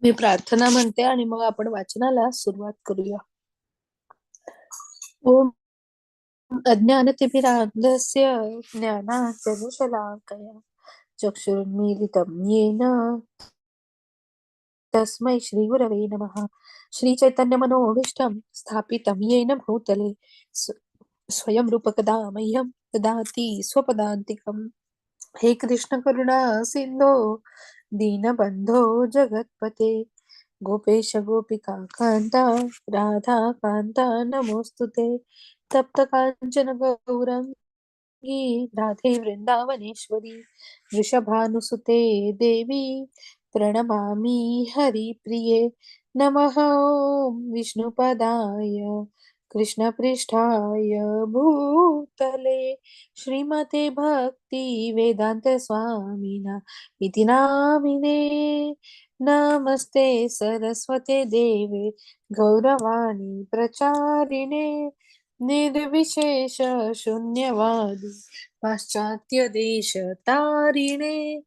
मी प्रार्थना म्हणते आणि मग आपण वाचनाला सुरुवात करूया. ओम अज्ञानतिमिरान्धस्य ज्ञानाञ्जनशलाकया चक्षुरुन्मीलितं येन तस्मै श्रीगुरवे नमः. श्रीचैतन्यमनोभीष्टं स्थापितं येन भूतले स्वयं रूपकदा मह्यं ददाति स्वपदान्तिकम्. हे कृष्ण करुणा सिंधो दीनबंधो जगत्पते गोपेश गोपिका कांता राधा कांता नमोस्तुते. तप्त कांचन गौरंगी राधे वृंदावनेश्वरी वृषभानुसुते देवी प्रणमामि हरिप्रिये. नमः ॐ विष्णुपदाय कृष्णपृष्ठाय भूतले श्रीमते भक्ति वेदांत स्वामिना इति नामिने. नमस्ते सरस्वते देवे गौरवाणी प्रचारिणे निर्विशेष शून्यवादी पाश्चात्य देश तारिणे.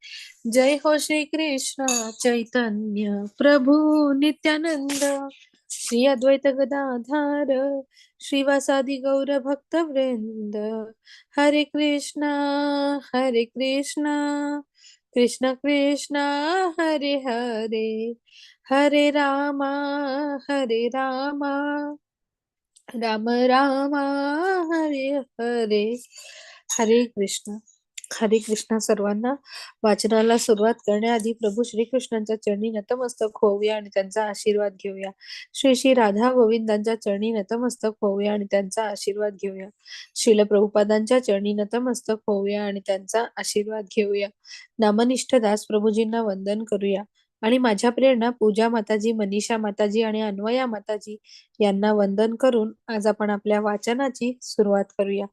जय हो श्री कृष्ण चैतन्य प्रभु नित्यानंद श्री अद्वैत गदाधर श्रीवासादि गौर भक्त वृंद. हरे कृष्णा कृष्ण कृष्ण हरे हरे हरे रामा राम राम हरे हरे. हरे कृष्ण. हरे कृष्ण. सर्वांना वाचनाला सुरुवात करण्याआधी प्रभू श्रीकृष्णांच्या चरणी नतमस्तक होऊया आणि त्यांचा आशीर्वाद घेऊया. श्री श्री राधा गोविंदांच्या चरणी नतमस्तक होऊया आणि त्यांचा आशीर्वाद घेऊया. श्रील प्रभुपादांच्या चरणी नतमस्तक होऊया आणि त्यांचा आशीर्वाद घेऊया. नामनिष्ठ दास प्रभूजींना वंदन करूया आणि माझ्या प्रेरणा पूजा माताजी, मनीषा माताजी आणि अन्वया माताजी यांना वंदन करून आज आपण आपल्या वाचनाची सुरुवात करूया.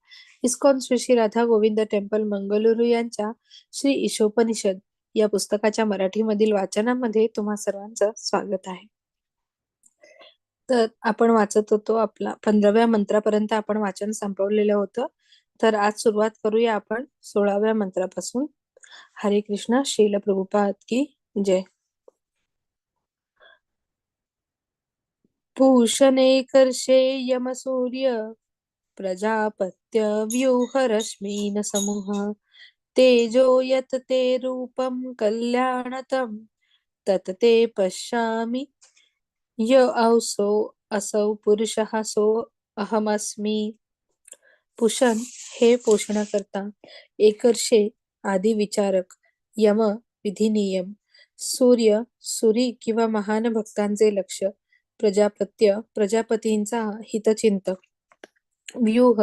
इस्कॉन श्री श्री राधा गोविंद टेम्पल मंगलुरू यांच्या श्री ईशोपनिषद या पुस्तकाच्या मराठीमधील वाचनामध्ये तुम्हा सर्वांचं स्वागत आहे. तर आपण वाचत होतो, आपला 15व्या मंत्रापर्यंत आपण वाचन संपवलेलं होतं. तर आज सुरुवात करूया आपण 16व्या मंत्रापासून. हरे कृष्ण. श्रील प्रभुपाद की जय. पूषणे कर्षे यमसूर्य प्रजापत्य व्यूहरश्मीन समूह तेजो यत ते रूपं कल्याणतं तत ते पश्यामि य औसो असौ पुरुषः सो अहमस्मी. पुषण हे पोषण करता, एकर्षे आदि विचारक, यम विधी नियम, सूर्य सुरी किंवा महान भक्तांचे लक्ष, प्रजापत्य प्रजापतींचा हितचिंतक, व्यूह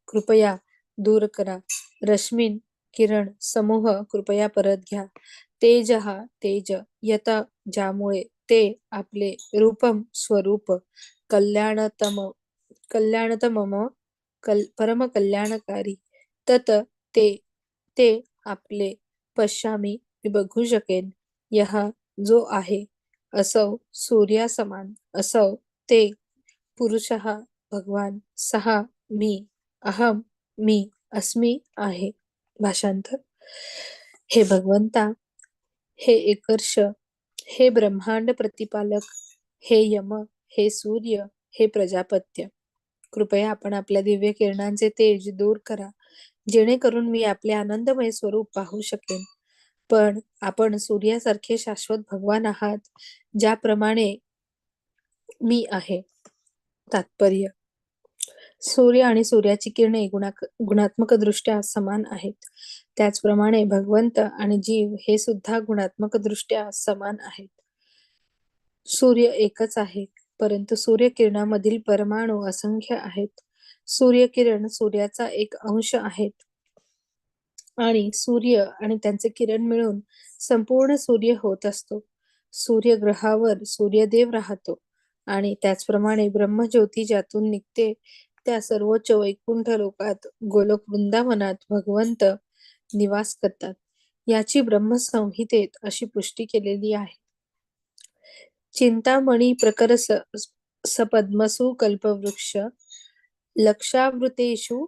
कृपया दूर करा, रश्मीन किरण, समूह कृपया परत घ्या, तेजहा तेज, यता ज्यामुळे, ते आपले, रूपम स्वरूप, कल्याणतम कल्याणतमम परम कल्याणकारी, तत ते ते आपले, पश्यामी मी बघू शकेन, यह जो आहे, असौ सूर्यासमान, असौ ते, पुरुषः भगवान, सहा मी, अहम मी, अस्मी आहे. भाषांतर. हे भगवंता, हे एकर्ष, हे ब्रह्मांड प्रतिपालक, हे यम, हे सूर्य, हे प्रजापत्य, कृपया आपण आपल्या दिव्य किरणांचे तेज दूर करा, जेणेकरून मी आपले आनंदमय स्वरूप पाहू शकेन. पण आपण सूर्यासारखे शाश्वत भगवान आहात, ज्याप्रमाणे मी आहे. तात्पर्य. सूर्य आणि सूर्याची किरणे गुणात्मक दृष्ट्या समान आहेत. त्याचप्रमाणे भगवंत आणि जीव हे सुद्धा गुणात्मक दृष्ट्या समान आहेत. सूर्य एकच आहे, परंतु सूर्यकिरणामधील परमाणू असंख्य आहेत. सूर्यकिरण सूर्याचा एक अंश आहेत आणि सूर्य आणि त्यांचे किरण मिळून संपूर्ण सूर्य होत असतो. सूर्यग्रहावर सूर्यदेव राहतो आणि त्याचप्रमाणे ब्रह्मज्योती ज्यातून निघते, त्या सर्वोच्च वैकुंठ लोकात गोलोक वृंदावनात भगवंत निवास करतात. याची ब्रह्मसंहितेत अशी पुष्टी केलेली आहे. चिंतामणी प्रकर सपद्मसु कल्पवृक्ष लक्षावृतेषु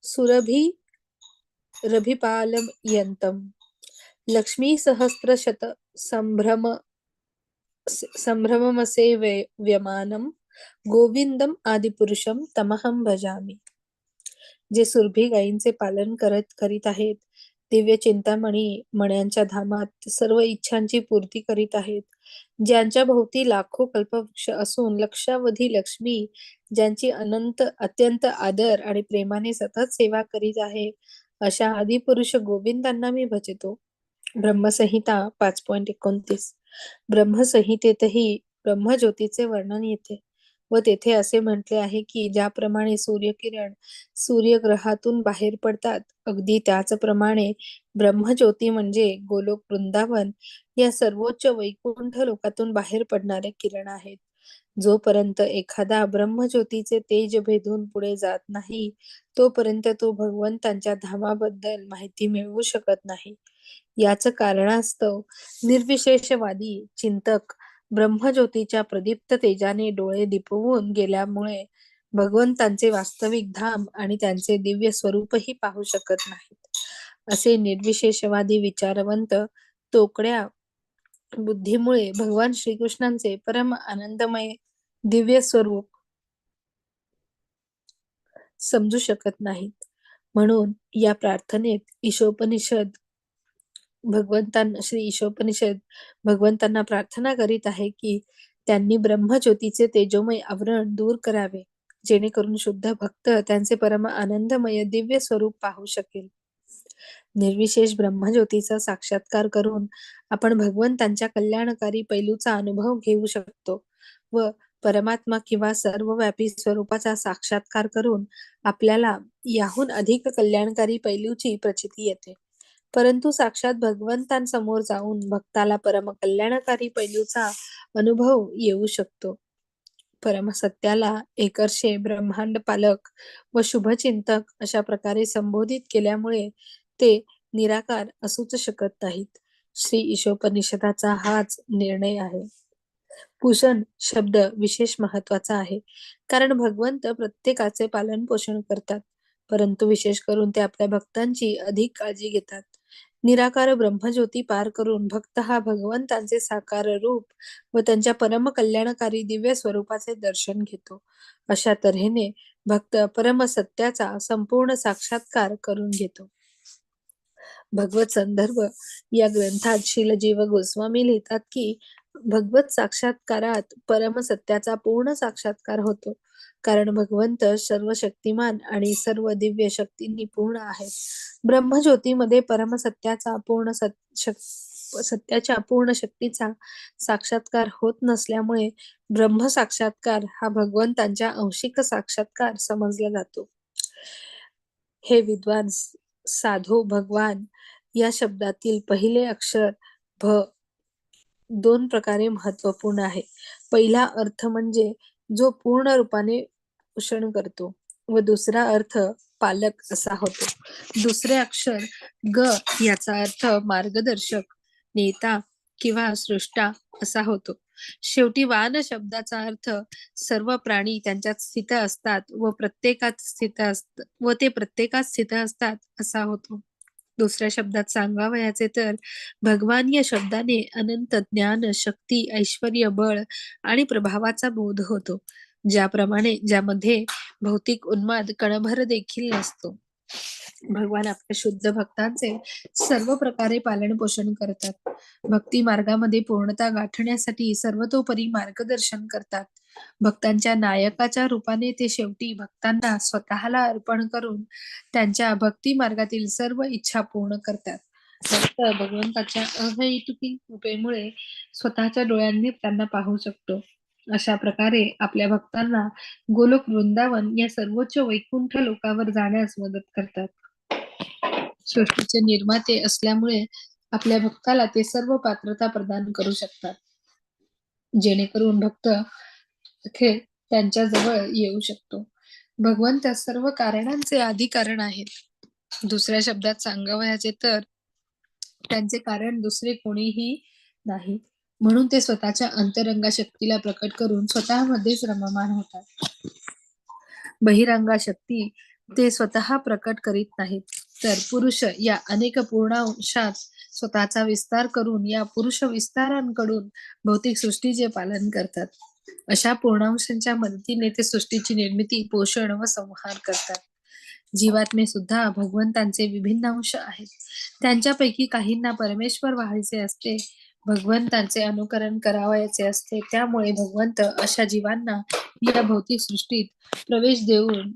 सुरभि रभिपालयन्तं लक्ष्मी सहस्रशत संभ्रम संभ्रममसे व्यमानम गोविंदम आदिपुरुषम तमहम भजामी. जे सुरभी गायींचे पालन करीत आहेत, दिव्य चिंतामणी मण्यांच्या धामात सर्व इच्छांची पूर्ती करीत आहेत, ज्यांच्या भोवती लाखो कल्पवृक्ष असून लक्षावधी लक्ष्मी, ज्यांची अत्यंत आदर आणि प्रेमाने सतत सेवा करीत आहे, अशा आदिपुरुष गोविंदांना मी भजतो. ब्रह्मसंहिता 5.29. ब्रह्मसंहितेतही ब्रह्मज्योतीचे वर्णन येते व तेथे असे म्हटले आहे की ज्याप्रमाणे सूर्यकिरण सूर्यग्रहातून बाहेर पडतात, अगदी त्याचप्रमाणे ब्रह्मज्योती म्हणजे गोलोक वृंदावन या सर्वोच्च वैकुंठ लोकातून बाहेर पडणारे किरण आहेत. जोपर्यंत एखादा ब्रह्मज्योतीचे तेज भेदून पुढे जात नाही, तोपर्यंत तो भगवंतांच्या धामाबद्दल माहिती मिळवू शकत नाही. याच कारणास्तव निर्विशेषवादी चिंतक ब्रह्मज्योतीच्या प्रदीप्त तेजाने डोळे दिपवून गेल्यामुळे भगवंतांचे वास्तविक धाम आणि त्यांचे दिव्य स्वरूपही पाहू शकत नाहीत. असे निर्विशेषवादी विचारवंत तोकड्या बुद्धीमुळे भगवान श्रीकृष्णांचे परम आनंदमय दिव्य स्वरूप समजू शकत नाहीत. म्हणून या प्रार्थनेत श्री ईशोपनिषद भगवंतांना प्रार्थना करीत आहे की त्यांनी ब्रह्मज्योतीचे तेजोमय आवरण दूर करावे, जेणेकरून शुद्ध भक्त त्यांचे परम आनंदमय दिव्य स्वरूप पाहू शकेल. निर्विशेष ब्रह्मज्योतीचा साक्षात्कार करून आपण भगवंतांच्या कल्याणकारी पैलूचा अनुभव घेऊ शकतो व परमात्मा किंवा सर्वव्यापी स्वरूपाचा साक्षात्कार करून आपल्याला याहून अधिक कल्याणकारी पैलूची प्रचिती येते. परंतु साक्षात भगवंतांसमोर जाऊन भक्ताला परम कल्याणकारी पैलूचा अनुभव येऊ शकतो. परमसत्याला एकर्षे ब्रह्मांड पालक व शुभचिंतक अशा प्रकारे संबोधित केल्यामुळे ते निराकार असूच शकत नाहीत. श्री ईशोपनिषदाचा हाच निर्णय आहे. पूजन शब्द विशेष महत्वाचा आहे, कारण भगवंत प्रत्येकाचे पालन पोषण करतात, परंतु विशेष करून ते आपल्या भक्तांची अधिक काळजी घेतात. निराकार ब्रह्मज्योती पार करून भक्त हा भगवंतांचे साकार रूप व त्यांच्या परम कल्याणकारी दिव्य स्वरूपाचे दर्शन घेतो. अशा तऱ्हेने भक्त परम सत्याचा संपूर्ण साक्षात्कार करून घेतो. भगवत संदर्भ या ग्रंथात शीलजीव गोस्वामी लिहितात की भगवत साक्षात्कारात परम सत्याचा पूर्ण साक्षात्कार होतो, कारण भगवंत सर्व शक्तिमान आणि सर्व दिव्य शक्तींनी पूर्ण आहेत. ब्रह्मज्योतीमध्ये परम सत्याचा सत्याच्या पूर्ण शक्तीचा साक्षात्कार होत नसल्यामुळे ब्रह्म साक्षात्कार हा भगवंतांच्या अंशिक साक्षात्कार समजला जातो. हे विद्वान साधो, भगवान या शब्दातील पहिले अक्षर भ 2 प्रकारे महत्वपूर्ण आहे. पहिला अर्थ म्हणजे जो पूर्ण रूपाने पोषण करतो व दुसरा अर्थ पालक असा होतो. दुसरे अक्षर ग याचा अर्थ मार्गदर्शक, नेता किंवा सृष्टा असा होतो. शेवटी वान शब्दाचा अर्थ सर्व प्राणी त्यांच्यात स्थित असतात व ते प्रत्येकात स्थित असतात असा होतो. दुसऱ्या शब्दात सांगावयाचे तर भगवान या शब्दाने अनंत ज्ञान, शक्ती, ऐश्वर्य, बळ आणि प्रभावाचा बोध होतो, ज्यामध्ये भौतिक उन्माद कणभर देखील नसतो. भगवान आपल्या शुद्ध भक्तांचे सर्व प्रकारे पालन पोषण करतात. भक्ती मार्गामध्ये पूर्णता गाठण्यासाठी सर्वतोपरी मार्गदर्शन करतात. भक्तांच्या नायकाच्या रूपाने ते शेवटी भक्तांना स्वतःला अर्पण करून त्यांच्या भक्ती मार्गातील सर्व इच्छा पूर्ण करतात. भक्त भगवंताच्या अहैतुकी कृपेमुळे स्वतःच्या डोळ्यांनी त्यांना पाहू शकतो. अशा प्रकारे आपल्या भक्तांना गोलोक वृंदावन या सर्वोच्च वैकुंठ लोकावर जाण्यास मदत करतात. सृष्टीचे निर्माते असल्यामुळे आपल्या भक्ताला ते सर्व पात्रता प्रदान करू शकतात, जेणेकरून भक्त त्यांच्या जवळ येऊ शकतो. भगवंत सर्व कारणांचे आदी कारण आहेत. दुसऱ्या शब्दात सांगावयाचे तर त्यांचे कारण दुसरे कोणीही नाही, म्हणून ते स्वतःच्या अंतरंगा शक्तीला प्रकट करून स्वतःमध्येच रममान होतात. बहिरंगा शक्ती ते स्वतः प्रकट करीत नाहीत, तर पुरुष या अनेक पूर्णांशात स्वतःचा विस्तार करून या पुरुष विस्तारांकडून भौतिक सृष्टीचे पालन करतात. अशा पूर्णांशांच्या मदतीने ते सृष्टीची निर्मिती, पोषण व संहार करतात. जीवात्मे सुद्धा भगवंतांचे विभिन्न अंश आहेत. त्यांच्यापैकी काहींना परमेश्वर व्हायचे असते, भगवंतांचे अनुकरण करावयाचे असते. त्यामुळे भगवंत अशा जीवांना या भौतिक सृष्टीत प्रवेश देऊन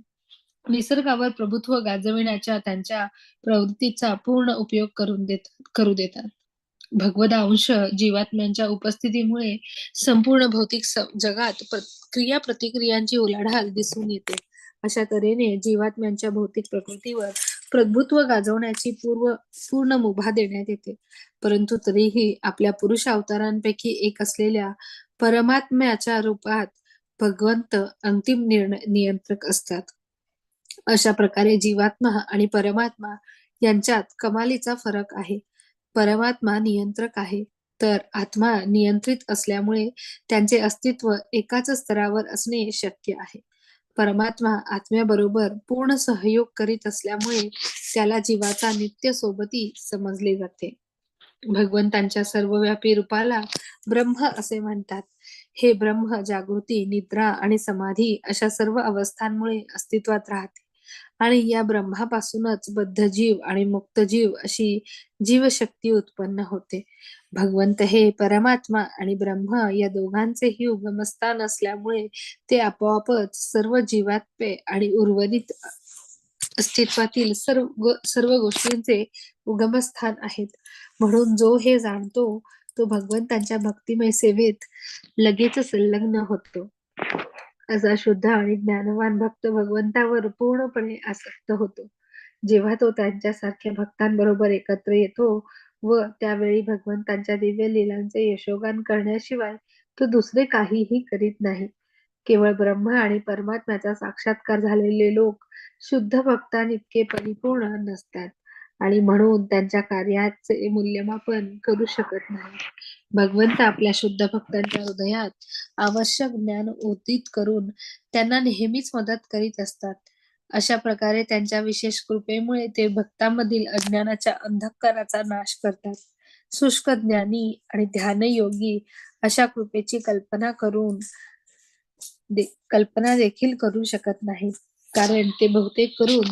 निसर्गावर प्रभुत्व गाजविण्याच्या त्यांच्या प्रवृत्तीचा पूर्ण उपयोग करू देतात. भगवदांश जीवात्म्यांच्या उपस्थितीमुळे संपूर्ण भौतिक जगात क्रिया-प्रतिक्रियांची उलाढाल दिसून येते. अशा तऱ्हेने जीवात्म्यांच्या भौतिक प्रकृतीवर प्रभुत्व गाजवण्याची पूर्ण मुभा देण्यात येते. परंतु तरीही आपल्या पुरुष अवतारांपैकी एक असलेल्या परमात्म्याच्या रूपात भगवंत अंतिम नियंत्रक असतात. अशा प्रकारे जीवात्मा आणि परमात्मा यांच्यात कमालीचा फरक आहे. परमात्मा नियंत्रक आहे, तर आत्मा नियंत्रित असल्यामुळे त्यांचे अस्तित्व एकाच स्तरावर असणे शक्य आहे. परमात्मा आत्म्याबरोबर पूर्ण सहयोग करीत असल्यामुळे त्याला जीवाचा नित्य सोबती समजले जाते. भगवंतांच्या सर्वव्यापी रूपाला ब्रह्म असे म्हणतात. हे ब्रह्म जागृती, निद्रा आणि समाधी अशा सर्व अवस्थांमुळे अस्तित्वात राहते आणि या ब्रह्मापासूनच बद्ध जीव आणि मुक्त जीव अशी जीवशक्ती उत्पन्न होते. भगवंत हे परमात्मा आणि ब्रह्म या दोघांचेही उगमस्थान असल्यामुळे ते आपोआपच सर्व जीवात्मे आणि उर्वरित अस्तित्वातील सर्व गोष्टींचे उगमस्थान आहेत. म्हणून जो हे जाणतो तो भगवंतांच्या भक्तिमय सेवेत लगेच संलग्न होतो. असा शुद्ध आणि ज्ञानवान भक्त भगवंतावर पूर्णपणे आसक्त होतो. जेव्हा तो त्यांच्यासारख्या भक्तांबरोबर एकत्र येतो व त्यावेळी भगवंतांच्या दिव्य लीलांचे यशोगान करण्याशिवाय तो दुसरे काहीही करीत नाही. केवळ ब्रह्म आणि परमात्म्याचा साक्षात्कार झालेले लोक शुद्ध भक्तांइतके परिपूर्ण नसतात आणि म्हणून त्यांच्या कार्याचे मूल्यमापन करू शकत नाही. भगवंत आपल्या शुद्ध भक्तांच्या हृदयात आवश्यक ज्ञान उदित करून त्यांना नेहमीच मदत करीत असतात. अशा प्रकारे त्यांच्या विशेष कृपेमुळे ते भक्तांमधील अज्ञानाच्या अंधकाराचा नाश करतात. शुष्क ज्ञानी आणि ध्यानयोगी अशा कृपेची कल्पना देखील करू शकत नाहीत, कारण ते बहुतेक करून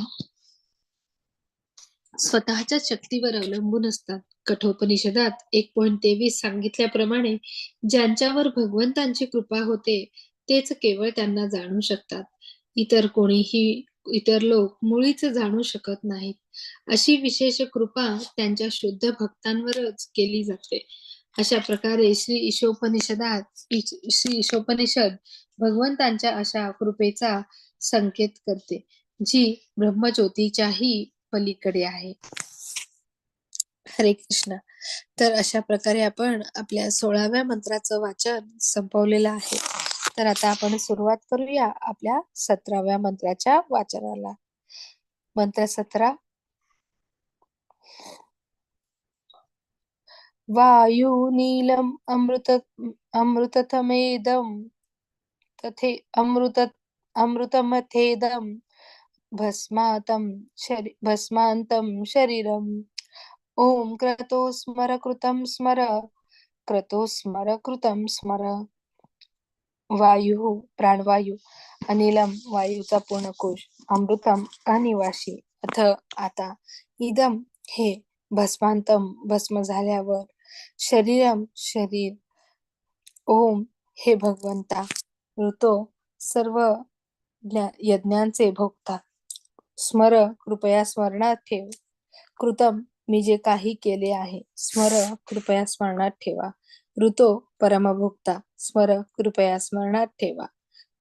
स्वतःच्या शक्तीवर अवलंबून असतात. कठोपनिषदात 1.23 सांगितल्याप्रमाणे ज्यांच्यावर भगवंतांची कृपा होते तेच केवळ त्यांना जाणू शकतात. इतर लोक मुळीच जाणू शकत नाहीत. अशी विशेष कृपा त्यांच्या शुद्ध भक्तांवरच केली जाते. अशा प्रकारे श्री ईशोपनिषद भगवंतांच्या अशा कृपेचा संकेत करते, जी ब्रह्मज्योतीच्याही पलीकडे आहे. हरे कृष्ण. तर अशा प्रकारे आपण आपल्या 16व्या मंत्राचं वाचन संपवलेलं आहे. तर आता आपण सुरुवात करूया आपल्या 17व्या मंत्राच्या वाचनाला. मंत्र 17. वायू नीलम अमृततमेदम तथे अमृतमथेदम भस्मांतं शरीरम. ओम क्रतो स्मर कृतं स्मर, क्रतो स्मर कृतं स्मर. वायू प्राणवायू, अनिलम वायूचा पूर्णकोश, अमृतम अनिवासी. आता इदम हे, भस्मांतम भस्म झाल्यावर, शरीरम शरीर, ओम हे भगवंता, ऋतो सर्व यज्ञांचे भोगता, स्मर कृपया स्मरणात ठेव, कृतम मी जे काही केले आहे, स्मर कृपया स्मरणात ठेवा, ऋतो परमभोक्ता, स्मर कृपया स्मरणात ठेवा,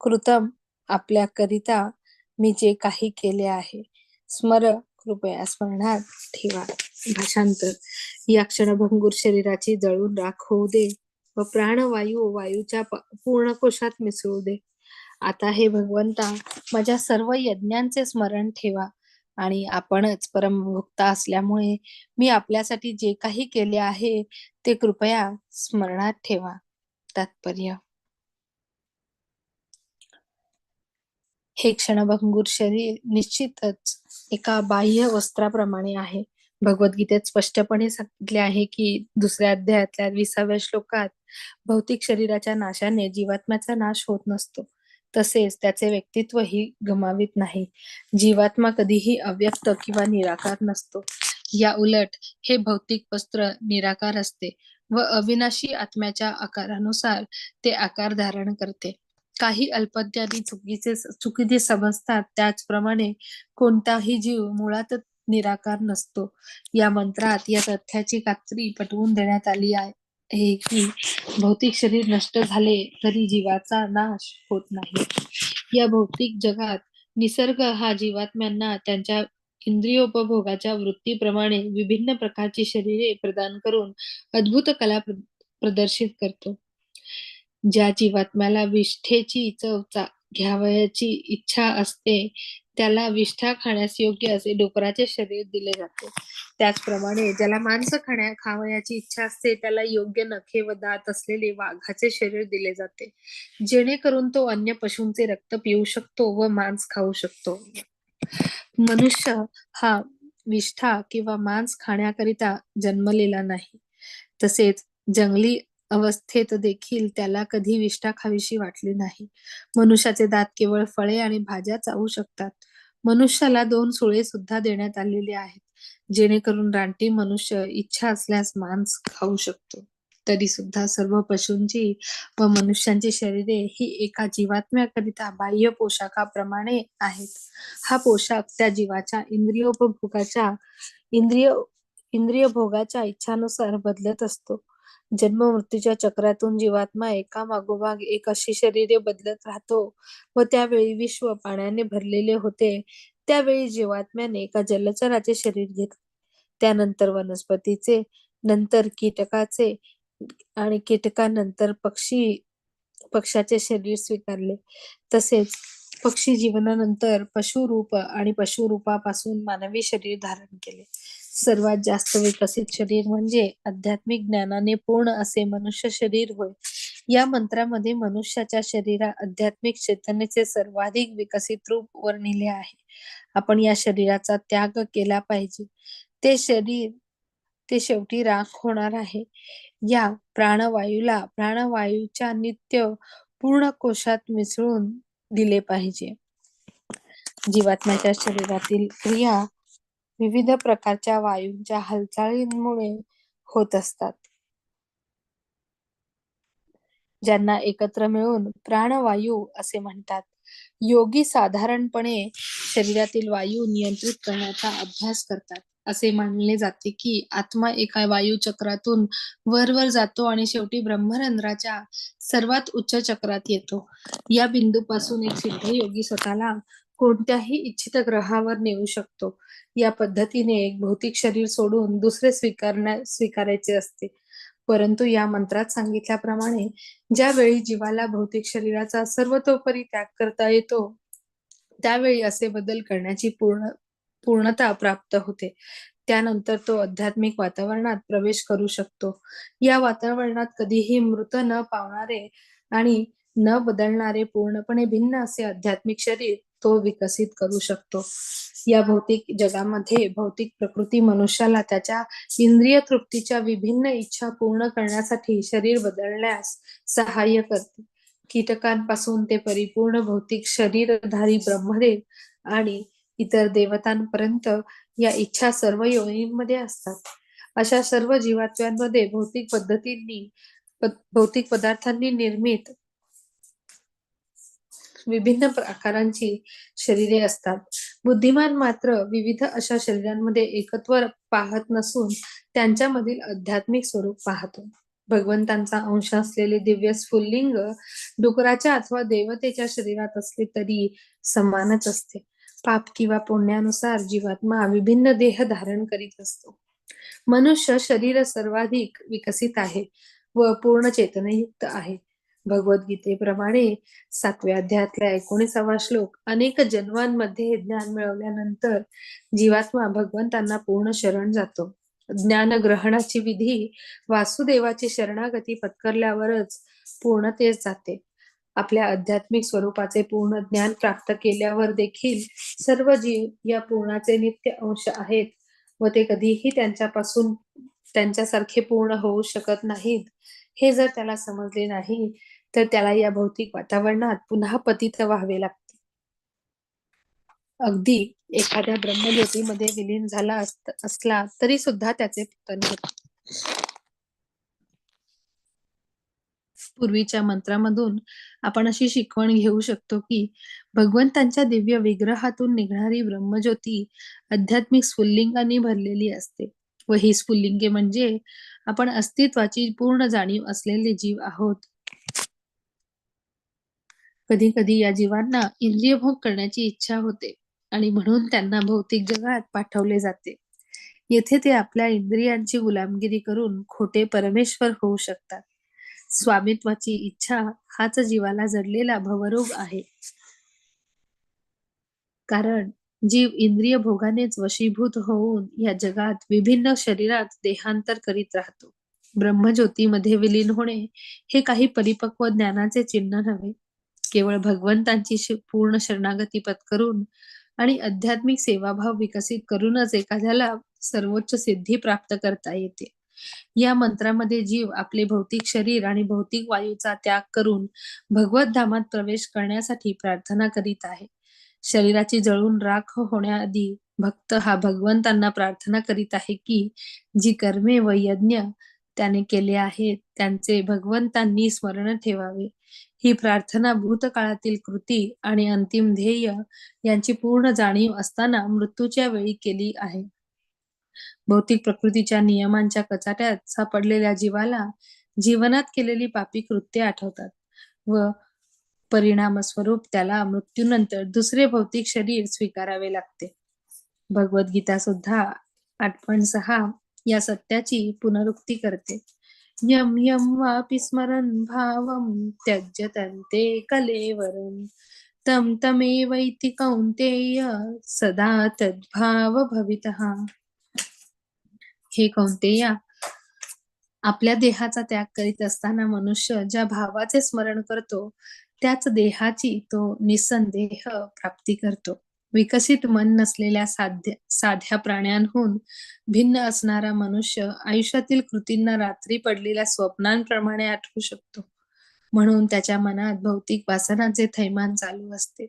कृतम आपल्याकरिता मी जे काही केले आहे, स्मर कृपया स्मरणात ठेवा. भाषांतर. या क्षणभंगूर शरीराची जळून राख होऊ दे व प्राणवायू वायूच्या पूर्णकोशात मिसळू दे. आता हे भगवंता माझ्या सर्व यज्ञांचे स्मरण ठेवा आणि आपणच परमभोक्ता असल्यामुळे मी आपल्यासाठी जे काही केले आहे ते कृपया स्मरणात ठेवा. तात्पर्य. हे क्षणभंगूर शरीर निश्चितच एका बाह्य वस्त्राप्रमाणे आहे, भगवद्गीतेत स्पष्टपणे सांगितले आहे की दुसऱ्या अध्यायातल्या 20व्या श्लोकात भौतिक शरीराच्या नाशाने जीवात्म्याचा नाश होत नसतो, तसेच त्याचे व्यक्तित्वही गमावित नाही. जीवात्मा कधीही अव्यक्त किंवा निराकार नसतो. या उलट हे भौतिक वस्त्र निराकार असते व अविनाशी आत्म्याच्या आकारानुसार ते आकार धारण करते. काही अल्पज्ञानी चुकीचे समजतात त्याचप्रमाणे कोणताही जीव मुळातच निराकार नसतो. या मंत्रात या तथ्याची खात्री पटवून देण्यात आली आहे की भौतिक शरीर नष्ट झाले तरी जीवाचा नाश होत नाही. या भौतिक जगात निसर्ग हा जीवात्म्यांना त्यांच्या इंद्रियोपभोगाच्या वृत्तीप्रमाणे विभिन्न प्रकारची शरीरे प्रदान करून अद्भुत कला प्रदर्शित करतो. ज्या जीवात्म्याला विष्ठेची चव घ्यावयाची इच्छा असते त्याला विष्ठा खाण्यास योग्य असे डुकराचे शरीर दिले जाते. त्याचप्रमाणे ज्याला मांस खावयाची इच्छा असते त्याला योग्य नखे व दात असलेले वाघाचे शरीर दिले जाते, जेणेकरून तो अन्य पशूंचे रक्त पिऊ शकतो व मांस खाऊ शकतो. मनुष्य हा विष्ठा किंवा मांस खाण्याकरिता जन्मलेला नाही. तसेच जंगली अवस्थेत देखील त्याला कधी विष्ठा खावीशी वाटली नाही. मनुष्याचे दात केवळ फळे आणि भाज्या चावू शकतात. मनुष्याला 2 सुळे सुद्धा देण्यात आलेली आहेत, जेणेकरून रानटी मनुष्य इच्छा असल्यास मांस खाऊ शकतो. तरी सुद्धा सर्व पशूंची व मनुष्यांची शरीरे ही एका जीवात्म्याकरिता बाह्य पोशाखाप्रमाणे आहेत. हा पोशाख त्या जीवाच्या इंद्रियभोगाच्या इच्छानुसार बदलत असतो. जन्म-मृत्यूच्या चक्रातून जीवात्मा एकामागोमाग एक अशी शरीरे बदलत राहतो व त्यावेळी विश्व पाण्याने भरलेले होते त्यावेळी जीवात्म्याने एका जलचराचे शरीर घेतले, त्यानंतर वनस्पतीचे, नंतर कीटकाचे आणि कीटकानंतर पक्षाचे शरीर स्वीकारले. तसेच पक्षी जीवनानंतर पशुरूप आणि पशुरूपापासून मानवी शरीर धारण केले. सर्वात जास्त विकसित शरीर म्हणजे आध्यात्मिक ज्ञानाने पूर्ण असे मनुष्य शरीर होय. या मंत्रामध्ये मनुष्याच्या शरीरात आध्यात्मिक चैतन्याचे सर्वाधिक विकसित रूप वर्णिले आहे. आपण या शरीराचा त्याग केला पाहिजे. ते शेवटी राख होणार आहे. या प्राणवायूला प्राणवायूच्या नित्य पूर्ण कोशात मिसळून दिले पाहिजे. जीवात्म्याच्या शरीरातील क्रिया विविध प्रकारच्या वायूंच्या हालचालींमुळे होत असतात, ज्यांना एकत्र मिळून प्राणवायू असे म्हणतात. योगी साधारणपणे शरीरातील वायू नियंत्रित करण्याचा अभ्यास करतात. असे मानले जाते की आत्मा एका वायुचक्रातून वर जातो आणि शेवटी ब्रह्मरंध्राच्या सर्वात उच्च चक्रात येतो. या बिंदूपासून एक सिद्ध योगी स्वतःला कोणत्याही इच्छित ग्रहावर नेऊ शकतो. या पद्धतीने एक भौतिक शरीर सोडून दुसरे स्वीकारायचे असते. परंतु या मंत्रात सांगितल्याप्रमाणे ज्यावेळी जीवाला भौतिक शरीराचा सर्वतोपरी त्याग करता येतो त्यावेळी असे बदल करण्याची पूर्णता प्राप्त होते. त्यानंतर तो आध्यात्मिक वातावरणात प्रवेश करू शकतो. या वातावरणात कधीही मृत न पावणारे आणि न बदलणारे पूर्णपणे भिन्न असे आध्यात्मिक शरीर तो विकसित करू शकतो. या भौतिक जगामध्ये भौतिक प्रकृती मनुष्याला त्याच्या इंद्रिय तृप्तीच्या विभिन्न इच्छा पूर्ण करण्यासाठी शरीर बदलण्यास सहाय्य करते. कीटकांपासून ते परिपूर्ण भौतिक शरीरधारी ब्रह्मदेव आणि इतर देवतांपर्यंत या इच्छा सर्व योनींमध्ये असतात. अशा सर्व जीवात्म्यांमध्ये भौतिक पदार्थांनी निर्मित विभिन्न आकारांची शरीरे असतात. बुद्धिमान मात्र विविध अशा शरीरांमध्ये एकत्व पाहत नसून त्यांच्यामधील आध्यात्मिक स्वरूप पाहतो. भगवंतांचा अंश असलेले दिव्य स्फुल्लिंग डुकराच्या अथवा देवतेच्या शरीरात असले तरी समानच असते. पाप किंवा पुण्यानुसार जीवात्मा विभिन्न देह धारण करीत असतो. मनुष्य शरीर सर्वाधिक विकसित आहे व पूर्ण चेतनयुक्त आहे. भगवद्गीतेप्रमाणे 7व्या अध्यायातला 19वा श्लोक अनेक जन्मांमध्ये ज्ञान मिळवल्यानंतर जीवात्मा भगवंतांना पूर्ण शरण जातो. ज्ञान ग्रहणाची विधी वासुदेवाची शरणागती पत्करल्यावरच पूर्णतेस जाते. आपल्या आध्यात्मिक स्वरूपाचे पूर्ण ज्ञान प्राप्त केल्यावर देखील सर्व जीव या पूर्णाचे नित्य अंश आहेत व ते कधीही त्यांच्यापासून त्यांच्यासारखे पूर्ण होऊ शकत नाहीत, हे जर त्याला समजले नाही, तर त्याला या भौतिक वातावरणात पुन्हा पतित व्हावे लागते. अगदी एखाद्या ब्रह्मज्योतीमध्ये विलीन झाला असला तरी सुद्धा त्याचे पतन होते. पूर्वीच्या मंत्रामधून आपण अशी शिकवण घेऊ शकतो की भगवंतांच्या दिव्य विग्रहातून निघणारी ब्रह्मज्योती आध्यात्मिक स्फुल्लिंगाने भरलेली असते व ही स्फुल्लिंगे म्हणजे आपण अस्तित्वाची पूर्ण जाणीव असलेले जीव आहोत. कधी कधी या जीवांना इंद्रियभोग करण्याची इच्छा होते आणि म्हणून त्यांना भौतिक जगात पाठवले जाते. येथे ते आपल्या इंद्रियांची गुलामगिरी करून खोटे परमेश्वर होऊ शकतात. स्वामित्वाची इच्छा हाच जीवाला जडलेला भवरोग आहे. कारण जीव इंद्रिय भोगानेच वशीभूत होऊन या जगात विभिन्न शरीरात देहांतर करीत राहतो. ब्रह्मज्योतीमध्ये विलीन होणे हे काही परिपक्व ज्ञानाचे चिन्ह नव्हे. केवळ भगवंतांची पूर्ण शरणागती पत्करून आणि आध्यात्मिक सेवाभाव विकसित करूनच एखाद्याला सर्वोच्च सिद्धी प्राप्त करता येते. या मंत्रामध्ये जीव आपले भौतिक शरीर आणि भौतिक वायूचा त्याग करून भगवत धामात प्रवेश करण्यासाठी प्रार्थना करीत आहे. शरीराची जळून राख होण्याआधी भक्त हा भगवंतांना प्रार्थना करीत आहे की जी कर्मे व यज्ञ त्याने केले आहेत त्यांचे भगवंतांनी स्मरण ठेवावे. ही प्रार्थना भूतकाळातील कृती आणि अंतिम ध्येय यांची पूर्ण जाणीव असताना मृत्यूच्या वेळी केली आहे. भौतिक प्रकृतीच्या नियमांच्या कचाट्यात सापडलेल्या जीवाला जीवनात केलेली पापी कृत्ये आठवतात व परिणामस्वरूप त्याला मृत्यूनंतर दुसरे भौतिक शरीर स्वीकारावे लागते. भगवद्गीता सुद्धा 8.6 या सत्याची पुनरुक्ती करते. यम यम वापि स्मरन् भावं त्यज्यतन्ते कलेवरं तं तमेवैति कौन्तेय सदा तद्भाव भवितः. हे कौन्तेया, आपल्या देहाचा त्याग करीत असताना मनुष्य ज्या भावाचे स्मरण करतो त्याच देहाची तो निसंदेह प्राप्ती करतो. विकसित मन नसलेल्या साध्या प्राण्यांहून भिन्न असणारा मनुष्य आयुष्यातील कृतींना रात्री पडलेल्या स्वप्नांप्रमाणे आठवू शकतो. म्हणून त्याच्या मनात भौतिक वासनांचे थैमान चालू असते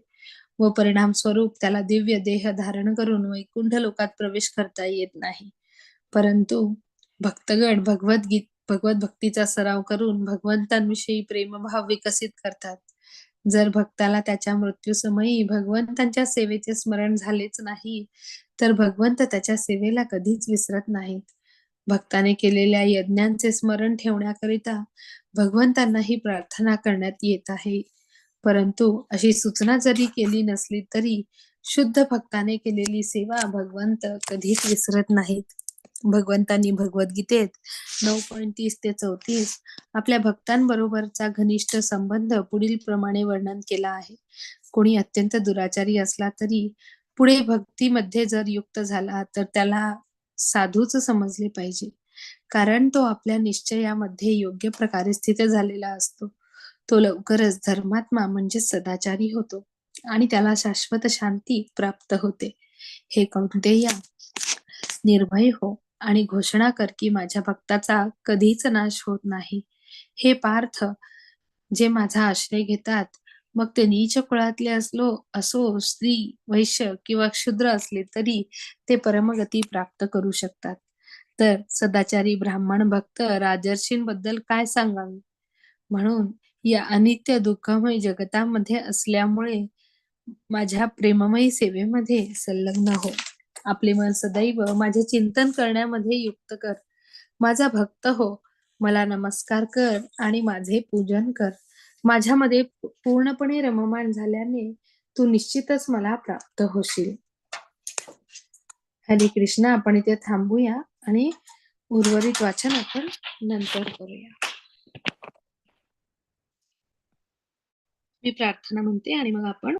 व परिणामस्वरूप त्याला दिव्य देह धारण करून वैकुंठ लोकात प्रवेश करता येत नाही. परंतु भक्तगण भगवत भक्तीचा सराव करून भगवंतांविषयी प्रेमभाव विकसित करतात. जर भक्ताला त्याच्या मृत्यूसमयी भगवंतांच्या सेवेचे स्मरण झालेच नाही, तर भगवंत त्याच्या सेवेला कधीच विसरत नाहीत. भक्ताने केलेल्या यज्ञांचे स्मरण ठेवण्याकरिता भगवंतांना ही प्रार्थना करण्यात येत आहे. परंतु अशी सूचना जरी केली नसली तरी शुद्ध भक्ताने केलेली सेवा भगवंत कधीच विसरत नाहीत. भगवंतांनी भगवद्गीतेत 9.30 ते 34 आपल्या भक्तांबरोबरचा घनिष्ठ संबंध पुढील प्रमाणे वर्णन केला आहे. कोणी अत्यंत दुराचारी असला तरी पुढे भक्तीमध्ये जर युक्त झाला तर त्याला साधूच समजले पाहिजे. कारण तो आपल्या निश्चयामध्ये योग्य प्रकारे स्थित झालेला असतो. तो लवकरच धर्मात्मा म्हणजे सदाचारी होतो आणि त्याला शाश्वत शांती प्राप्त होते. हे कौन्तेया, निर्भय हो आणि घोषणा कर की माझ्या भक्ताचा कधीच नाश होत नाही. हे पार्थ, जे माझा आश्रय घेतात, मग ते नीच कुळातले असो, स्त्री, वैश्य किंवा क्षुद्र असले तरी ते परमगती प्राप्त करू शकतात. तर सदाचारी ब्राह्मण भक्त राजर्षींबद्दल काय सांगावे? म्हणून या अनित्य दुःखमय जगतामध्ये असल्यामुळे माझ्या प्रेममयी सेवेमध्ये संलग्न हो. आपले मन सदैव माझे चिंतन करण्यामध्ये युक्त कर. माझा भक्त हो, मला नमस्कार कर आणि माझे पूजन कर. माझ्यामध्ये पूर्णपणे रममाण झाल्याने तू निश्चितच मला प्राप्त होशील. हरे कृष्ण. आपण इथे थांबूया आणि उर्वरित वाचन आपण नंतर करूया. मी प्रार्थना म्हणते आणि मग आपण